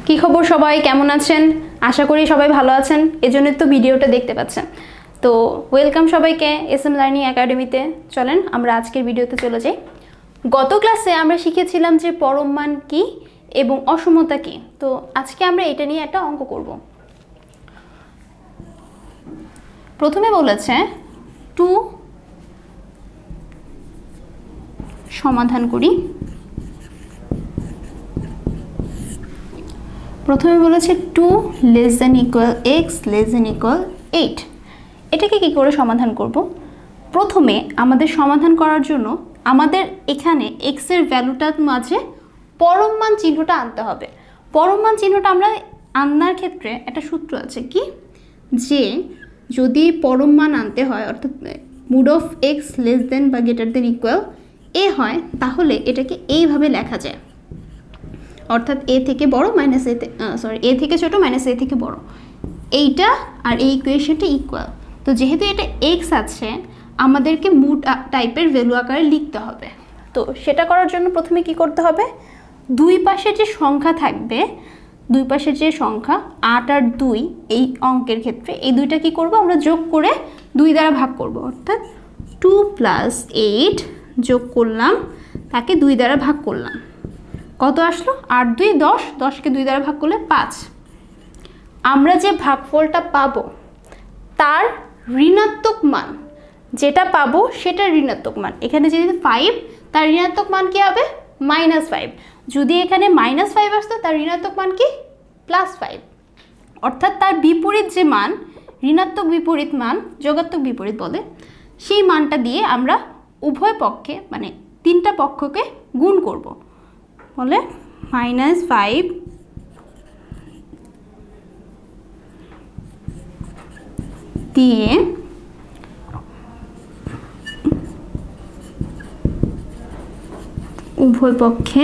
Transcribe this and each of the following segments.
কি খবর সবাই, কেমন আছেন? আশা করি সবাই ভালো আছেন, এজন্য তো ভিডিওটা দেখতে পাচ্ছেন। তো ওয়েলকাম সবাইকে এসএম লার্নিং একাডেমিতে। চলেন আমরা আজকের ভিডিওতে চলে যাই। গত ক্লাসে আমরা শিখেছিলাম যে পরম মান কি এবং অসমতা কি। তো আজকে আমরা এটা নিয়ে একটা অঙ্ক করব। প্রথমে বলেছে 2 সমাধান করি। প্রথমে বলেছে 2 less than equal x less than equal 8। এটাকে কি করে সমাধান করব? প্রথমে আমাদের সমাধান করার জন্য আমাদের এখানে x এর ভ্যালুটার মাঝে পরম মান চিহ্নটা আনতে হবে। পরম মান চিহ্নটা আমরা আনার ক্ষেত্রে একটা সূত্র আছে কি, যে যদি পরম মান আনতে হয় অর্থাৎ mod of x less than বা গ্রেটার দেন ইকুয়াল a হয়, তাহলে এটাকে এইভাবে লেখা যায়, অর্থাৎ a থেকে বড় মাইনাস a থেকে ছোট মাইনাস a থেকে বড়, এইটা আর এই ইকুয়েশনটা ইকুয়াল। তো যেহেতু এটা x আছে, আমাদেরকে মুড টাইপের ভ্যালু আকারে লিখতে হবে। তো সেটা করার জন্য প্রথমে কি করতে হবে, দুই পাশে যে সংখ্যা থাকবে, দুই পাশে যে সংখ্যা 8 আর 2 এই অঙ্কের ক্ষেত্রে এই দুইটা কি করব, আমরা যোগ করে 2 দ্বারা ভাগ করব, অর্থাৎ 2 + 8 যোগ করলাম, তাকে 2 দ্বারা ভাগ করলাম, কত আসলো 8 2 10, 10কে 2 দ্বারা ভাগ করলে 5। আমরা যে ভাগফলটা পাবো তার ঋণাত্মক মান যেটা পাবো সেটা ঋণাত্মক মান। এখানে যদি 5, তার ঋণাত্মক মান কি হবে -5। যদি এখানে -5 আসতো, তার ঋণাত্মক মান কি +5। অর্থাৎ তার বিপরীত যে মান, ঋণাত্মক বিপরীত মান যোগাত্মক বিপরীত বলে, সেই মানটা দিয়ে আমরা উভয় পক্ষে মানে তিনটা পক্ষকে গুণ করব। বলে -5 দিয়ে উভয় পক্ষে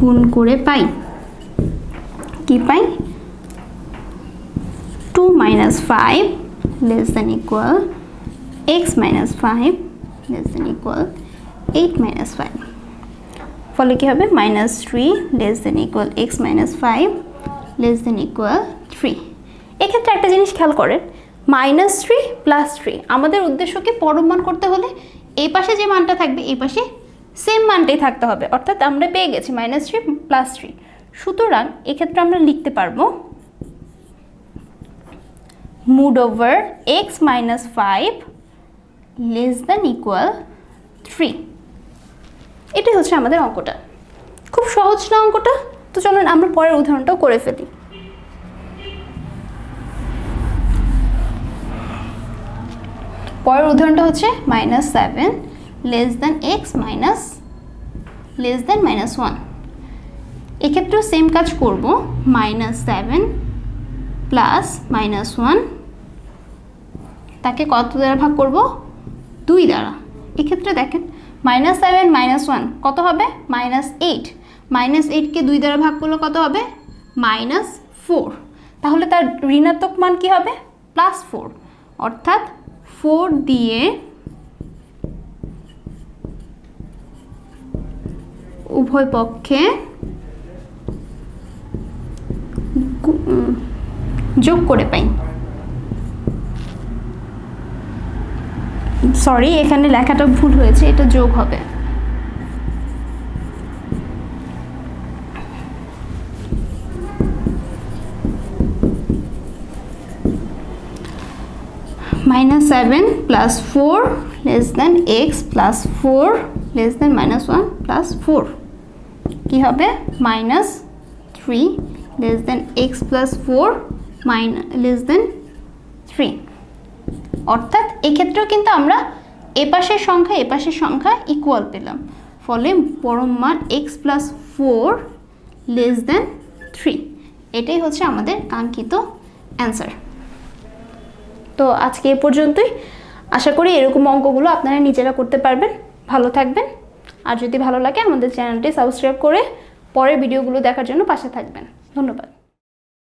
গুণ করে পাই কি পাই, 2 - 5 less than equal x - 5 less than equal 8 - 5। ফলে কি হবে -3 less than equal x - 5 less than equal 3। এক্ষেত্রে একটা জিনিস খেয়াল করেন, -3 + 3, আমাদের উদ্দেশ্যকে পরম মান করতে হলে এই পাশে যে মানটা থাকবে এই পাশে সেম মানটাই থাকতে হবে, অর্থাৎ আমরা পেয়ে গেছি -3 + 3। সুতরাং এক্ষেত্রে আমরা লিখতে পারবো mod over x - 5 less than equal 3। এটাই হচ্ছে আমাদের অঙ্কটা। খুব সহজ না অঙ্কটা? তো চলুন আমরা পরের উদাহরণটাও করে ফেলি। পরের উদাহরণটা হচ্ছে -7 লেস দেন x লেস দেন -1। এক্ষেত্রেও সেম কাজ করব, -7 প্লাস -1 তাকে কত দ্বারা ভাগ করব, 2 দ্বারা। এক্ষেত্রে দেখেন -7 -1 কত হবে -8, -8কে 2 দ্বারা ভাগ করলে কত হবে -4। তাহলে তার ঋণাত্মক মান কি হবে +4, অর্থাৎ 4 দিয়ে উভয় পক্ষে যোগ করে পাই। সরি, এখানে লেখাটা ভুল হয়েছে, এটা যোগ হবে। -7 + 4 less than x + 4 less than -1 + 4 কি হবে -3 less than x + 4 less than 3। অর্থাৎ এক্ষেত্রেও কিন্তু আমরা এপাশের সংখ্যা ইকুয়াল পেলাম, ফলে পরম মান x + 4 লেস দেন 3। এটাই হচ্ছে আমাদের কাঙ্ক্ষিত অ্যান্সার। তো আজকে এ পর্যন্তই। আশা করি এরকম অঙ্কগুলো আপনারা নিজেরা করতে পারবেন। ভালো থাকবেন, আর যদি ভালো লাগে আমাদের চ্যানেলটি সাবস্ক্রাইব করে পরের ভিডিওগুলো দেখার জন্য পাশে থাকবেন। ধন্যবাদ।